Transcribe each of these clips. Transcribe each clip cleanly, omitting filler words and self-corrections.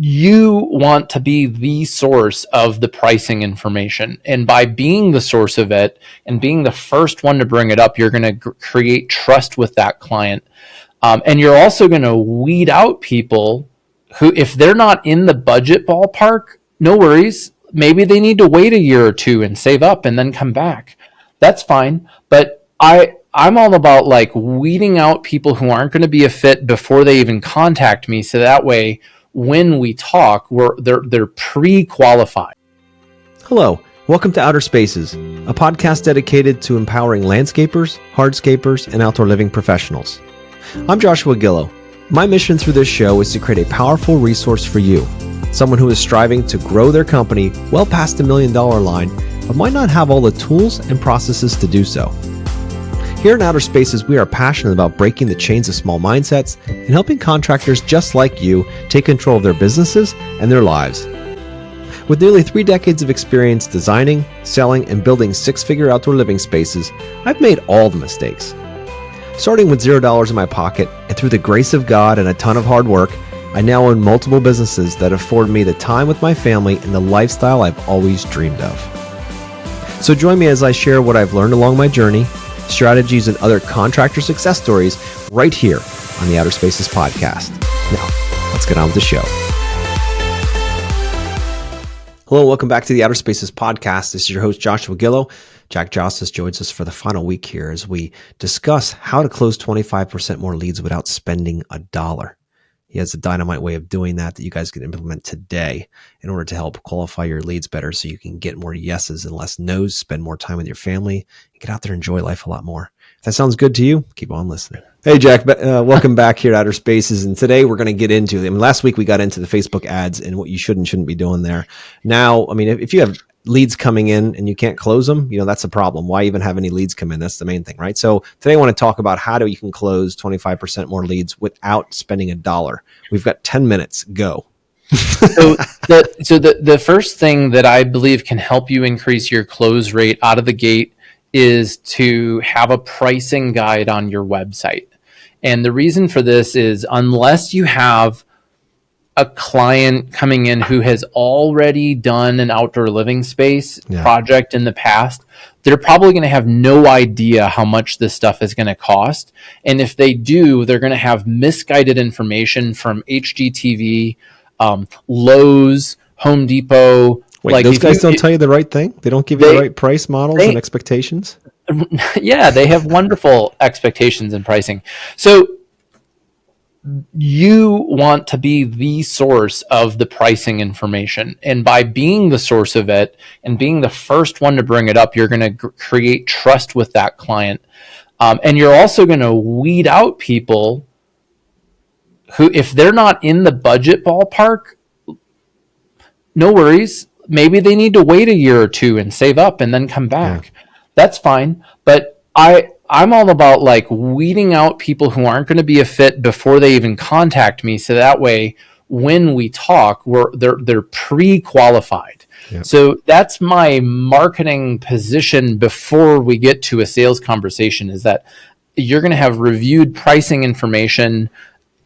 You want to be the source of the pricing information. And by being the source of it and being the first one to bring it up, you're going to create trust with that client. And you're also going to weed out people who, if they're not in the budget ballpark, no worries. Maybe they need to wait a year or two and save up and then come back. That's fine. But I'm all about like weeding out people who aren't going to be a fit before they even contact me. So that way, when we talk, they're pre-qualified. Hello, welcome to Outer Spaces, a podcast dedicated to empowering landscapers, hardscapers, and outdoor living professionals. I'm Joshua Gillow. My mission through this show is to create a powerful resource for you, someone who is striving to grow their company well past the $1 million line, but might not have all the tools and processes to do so. Here in Outer Spaces, we are passionate about breaking the chains of small mindsets and helping contractors just like you take control of their businesses and their lives. With nearly 3 decades of experience designing, selling, and building six-figure outdoor living spaces, I've made all the mistakes. Starting with $0 in my pocket, and through the grace of God and a ton of hard work, I now own multiple businesses that afford me the time with my family and the lifestyle I've always dreamed of. So join me as I share what I've learned along my journey, strategies, and other contractor success stories right here on the Outer Spaces podcast. Now, let's get on with the show. Hello, welcome back to the Outer Spaces podcast. This is your host, Joshua Gillow. Jack Jostis joins us for the final week here as we discuss how to close 25% more leads without spending a dollar. He has a dynamite way of doing that you guys can implement today in order to help qualify your leads better so you can get more yeses and less nos, spend more time with your family, and get out there and enjoy life a lot more. If that sounds good to you, keep on listening. Hey, Jack, welcome back here at Outer Spaces. And today we're going to get into, last week we got into the Facebook ads and what you should and shouldn't be doing there. Now, if you have leads coming in and you can't close them, that's a problem. Why even have any leads come in? That's the main thing, right? So today I want to talk about how you can close 25% more leads without spending a dollar. We've got 10 minutes. Go. So the first thing that I believe can help you increase your close rate out of the gate is to have a pricing guide on your website. And the reason for this is unless you have a client coming in who has already done an outdoor living space project in the past, they're probably going to have no idea how much this stuff is going to cost. And if they do, they're going to have misguided information from HGTV, Lowe's, Home Depot. Wait, those guys don't tell you the right thing? They don't give you the right price models and expectations? Yeah, they have wonderful expectations and pricing. So you want to be the source of the pricing information. And by being the source of it and being the first one to bring it up, you're going to create trust with that client. And you're also going to weed out people who, if they're not in the budget ballpark, no worries. Maybe they need to wait a year or two and save up and then come back. Yeah. That's fine. But I'm all about like weeding out people who aren't going to be a fit before they even contact me. So that way, when we talk, they're pre-qualified. Yep. So that's my marketing position before we get to a sales conversation, is that you're going to have reviewed pricing information.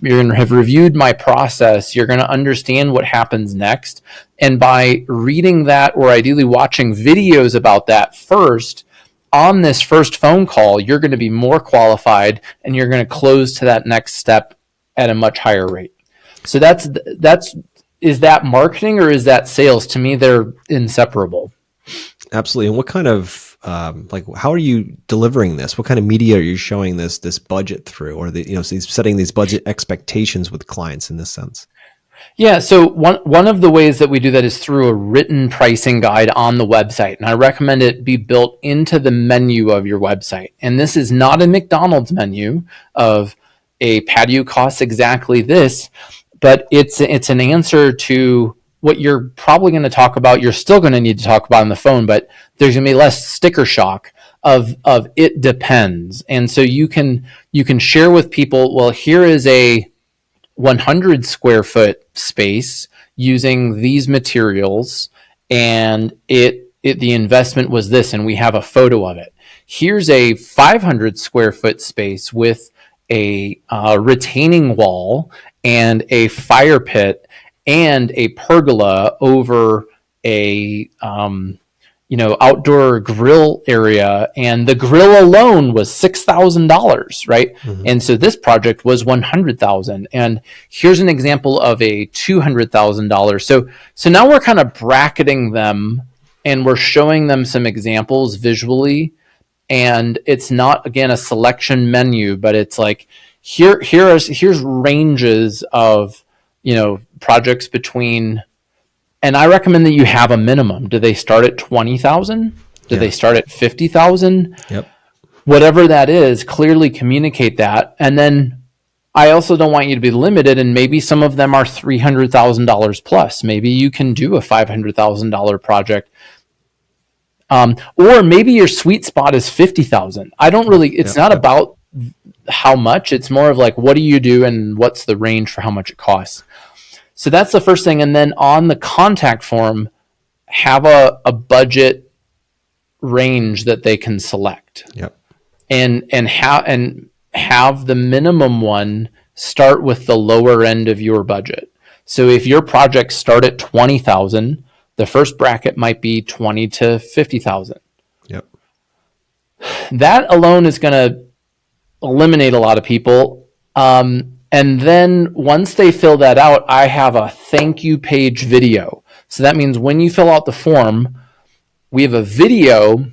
You're going to have reviewed my process. You're going to understand what happens next. And by reading that, or ideally watching videos about that first, on this first phone call, you're going to be more qualified and you're going to close to that next step at a much higher rate. So is that marketing or is that sales? To me, they're inseparable. Absolutely. And what kind of, how are you delivering this? What kind of media are you showing this budget through, or setting these budget expectations with clients in this sense? Yeah, so one of the ways that we do that is through a written pricing guide on the website. And I recommend it be built into the menu of your website. And this is not a McDonald's menu of a patio costs exactly this, but it's an answer to what you're probably going to talk about. You're still going to need to talk about on the phone, but there's going to be less sticker shock of it depends. And so you can share with people, well, here is a 100 square foot space using these materials, and the investment was this, and we have a photo of it. Here's a 500 square foot space with a retaining wall and a fire pit, and a pergola over a outdoor grill area, and the grill alone was $6,000, right? Mm-hmm. And so this project was $100,000, and here's an example of a $200,000. So now we're kind of bracketing them, and we're showing them some examples visually, and it's not, again, a selection menu, but it's like here's ranges of projects between. And I recommend that you have a minimum. Do they start at 20,000? Do they start at 50,000? Yep. Whatever that is, clearly communicate that. And then I also don't want you to be limited, and maybe some of them are $300,000 plus. Maybe you can do a $500,000 project. Or maybe your sweet spot is 50,000. It's not about how much. It's more of like, what do you do and what's the range for how much it costs? So that's the first thing. And then on the contact form, have a budget range that they can select. Yep. And have the minimum one start with the lower end of your budget. So if your projects start at 20,000, the first bracket might be 20 to 50,000. Yep. That alone is going to eliminate a lot of people. And then once they fill that out, I have a thank you page video. So that means when you fill out the form, we have a video,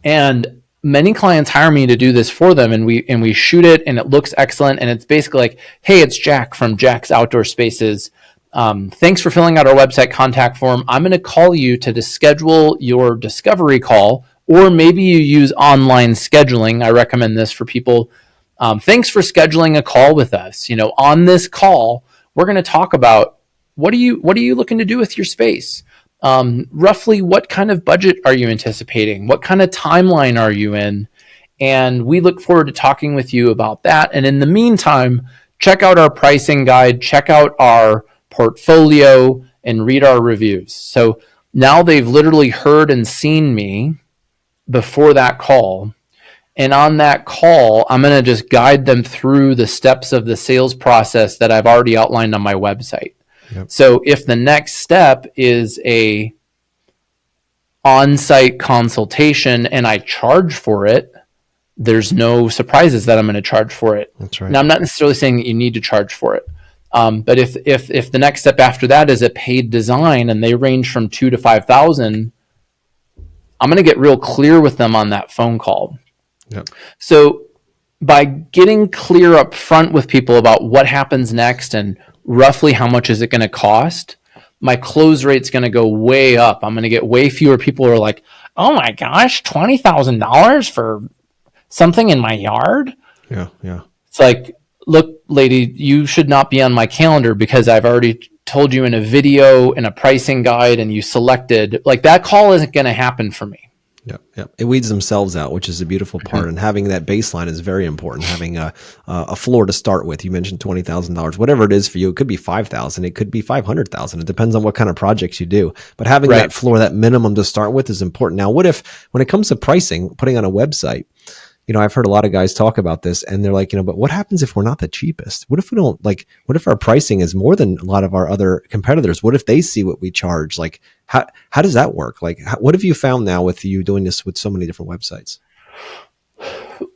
and many clients hire me to do this for them, and we shoot it, and it looks excellent. And it's basically like, hey, it's Jack from Jack's Outdoor Spaces. Thanks for filling out our website contact form. I'm going to call you to schedule your discovery call, or maybe you use online scheduling. I recommend this for people. Thanks for scheduling a call with us. On this call, we're going to talk about what are you looking to do with your space? Roughly what kind of budget are you anticipating? What kind of timeline are you in? And we look forward to talking with you about that. And in the meantime, check out our pricing guide, check out our portfolio, and read our reviews. So now they've literally heard and seen me before that call. And on that call, I'm going to just guide them through the steps of the sales process that I've already outlined on my website. Yep. So if the next step is a on-site consultation and I charge for it, there's no surprises that I'm going to charge for it. That's right. Now, I'm not necessarily saying that you need to charge for it. But if the next step after that is a paid design and they range from 2,000 to 5,000, I'm going to get real clear with them on that phone call. Yep. So by getting clear up front with people about what happens next and roughly how much is it going to cost, my close rate's going to go way up. I'm going to get way fewer people who are like, oh my gosh, $20,000 for something in my yard? Yeah. It's like, look, lady, you should not be on my calendar because I've already told you in a video, in a pricing guide, and you selected. Like, that call isn't going to happen for me. Yep. It weeds themselves out, which is a beautiful part. Mm-hmm. And having that baseline is very important. Having a floor to start with. You mentioned $20,000, whatever it is for you. It could be $5,000. It could be $500,000. It depends on what kind of projects you do. But having that floor, that minimum to start with, is important. Now, what if, when it comes to pricing, putting on a website, I've heard a lot of guys talk about this, and they're like, but what happens if we're not the cheapest? What if we don't what if our pricing is more than a lot of our other competitors? What if they see what we charge? Like, how does that work? Like, what have you found now with you doing this with so many different websites?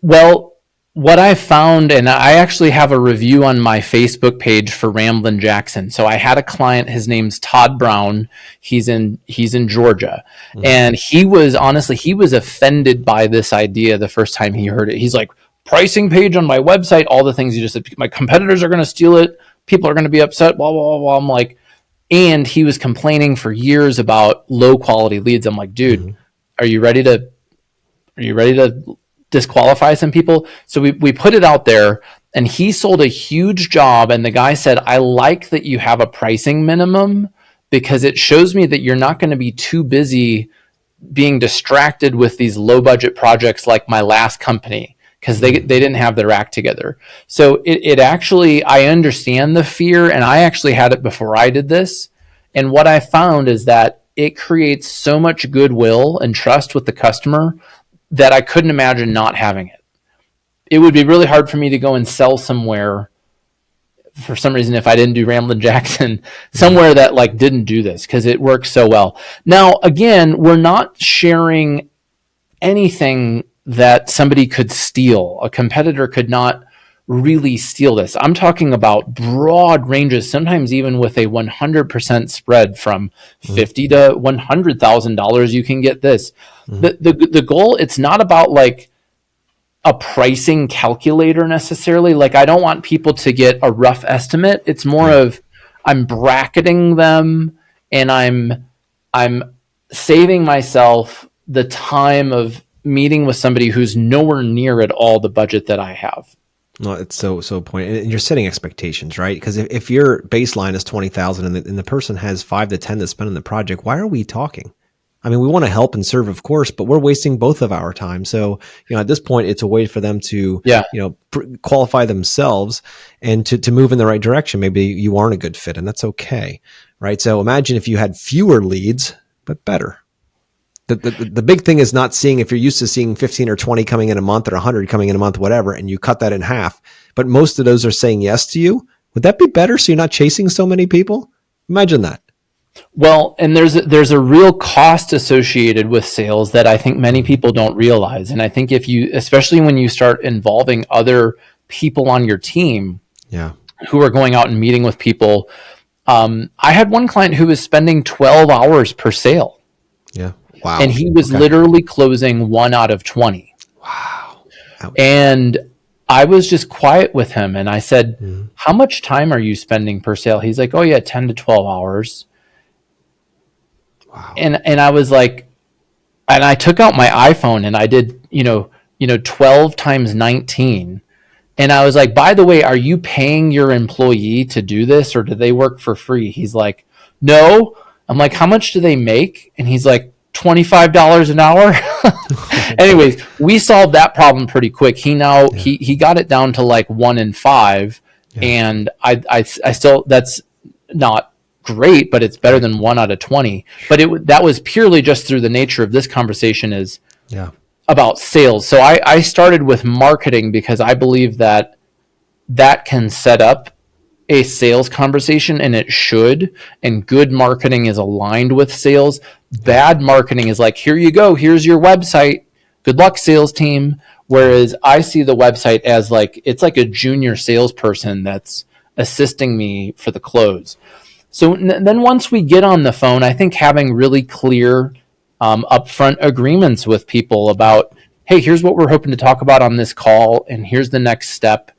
Well, what I found, and I actually have a review on my Facebook page for Ramblin' Jackson. So I had a client, his name's Todd Brown. He's in Georgia. Mm-hmm. And he was offended by this idea the first time he heard it. He's like, pricing page on my website, all the things you just said, my competitors are going to steal it. People are going to be upset, blah, blah, blah, blah. I'm like, and he was complaining for years about low quality leads. I'm like, dude, mm-hmm. Are you ready to disqualify some people? So we put it out there, and he sold a huge job, and the guy said, I like that you have a pricing minimum because it shows me that you're not going to be too busy being distracted with these low budget projects like my last company, because they didn't have their act together. So it actually, I understand the fear, and I actually had it before I did this. And what I found is that it creates so much goodwill and trust with the customer that I couldn't imagine not having it. It would be really hard for me to go and sell somewhere for some reason, if I didn't do Ramblin' Jackson, somewhere that like didn't do this, because it works so well. Now, again, we're not sharing anything that somebody could steal. A competitor could not really steal this. I'm talking about broad ranges, sometimes even with a 100% spread from $50 to $100,000, you can get this. The goal, it's not about like a pricing calculator necessarily. Like, I don't want people to get a rough estimate. It's more of, I'm bracketing them, and I'm saving myself the time of meeting with somebody who's nowhere near at all the budget that I have. No, it's so point, and you're setting expectations, right? Because if your baseline is 20,000 and the person has 5 to 10 to spend on the project, why are we talking? I mean, we want to help and serve, of course, but we're wasting both of our time. So, at this point, it's a way for them to, qualify themselves and to move in the right direction. Maybe you aren't a good fit, and that's okay, right? So imagine if you had fewer leads, but better. The big thing is not seeing, if you're used to seeing 15 or 20 coming in a month or 100 coming in a month, whatever, and you cut that in half, but most of those are saying yes to you. Would that be better so you're not chasing so many people? Imagine that. Well, and there's a real cost associated with sales that I think many people don't realize. And I think if you, especially when you start involving other people on your team who are going out and meeting with people, I had one client who was spending 12 hours per sale. Yeah. Wow. And he was literally closing 1 out of 20. Wow. Ouch. And I was just quiet with him. And I said, how much time are you spending per sale? He's like, oh yeah, 10 to 12 hours. Wow. And I was like, and I took out my iPhone and I did, 12 times 19. And I was like, by the way, are you paying your employee to do this, or do they work for free? He's like, no. I'm like, how much do they make? And he's like, $25 an hour. Anyways, we solved that problem pretty quick. He got it down to like 1 in 5. And I still, that's not great, but it's better than 1 out of 20. But that was purely just through the nature of this conversation is about sales. So I started with marketing because I believe that can set up a sales conversation, and it should. And good marketing is aligned with sales. Bad marketing is like, here you go, here's your website, good luck, sales team. Whereas I see the website as like, it's like a junior salesperson that's assisting me for the close. So then once we get on the phone, I think having really clear upfront agreements with people about, hey, here's what we're hoping to talk about on this call, and here's the next step.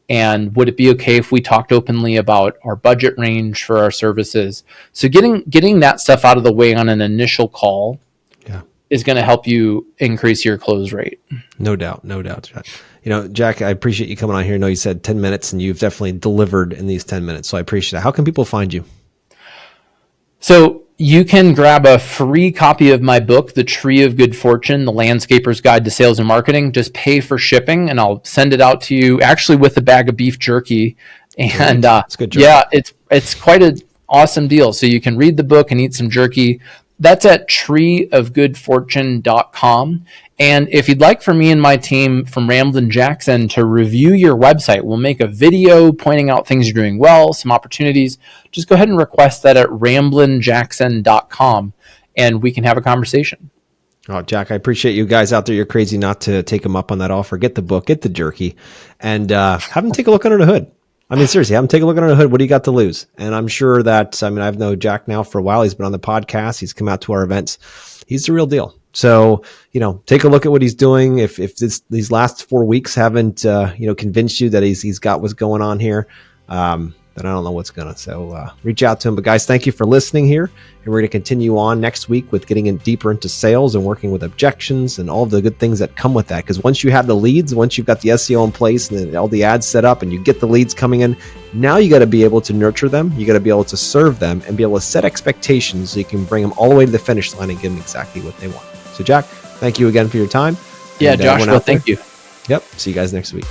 And would it be okay if we talked openly about our budget range for our services? So getting that stuff out of the way on an initial call is going to help you increase your close rate. No doubt, Jack. Jack, I appreciate you coming on here. I know you said 10 minutes, and you've definitely delivered in these 10 minutes. So I appreciate it. How can people find you? So you can grab a free copy of my book, The Tree of Good Fortune, The Landscaper's Guide to Sales and Marketing. Just pay for shipping, and I'll send it out to you, actually with a bag of beef jerky. And it's good jerky. Yeah, it's quite an awesome deal. So you can read the book and eat some jerky. That's at treeofgoodfortune.com. And if you'd like for me and my team from Ramblin' Jackson to review your website, we'll make a video pointing out things you're doing well, some opportunities. Just go ahead and request that at ramblinjackson.com, and we can have a conversation. Oh, Jack, I appreciate you guys out there. You're crazy not to take them up on that offer. Get the book, get the jerky, and have them take a look under the hood. I mean, seriously, have them take a look under the hood. What do you got to lose? And I'm sure that, I've known Jack now for a while. He's been on the podcast. He's come out to our events. He's the real deal. So, take a look at what he's doing. If these last 4 weeks haven't, convinced you that he's got what's going on here, then I don't know what's gonna. So reach out to him. But guys, thank you for listening here. And we're going to continue on next week with getting in deeper into sales and working with objections and all of the good things that come with that. Because once you have the leads, once you've got the SEO in place and then all the ads set up and you get the leads coming in, now you got to be able to nurture them. You got to be able to serve them and be able to set expectations so you can bring them all the way to the finish line and give them exactly what they want. So Jack, thank you again for your time. Yeah, Joshua, thank you. Yep. See you guys next week.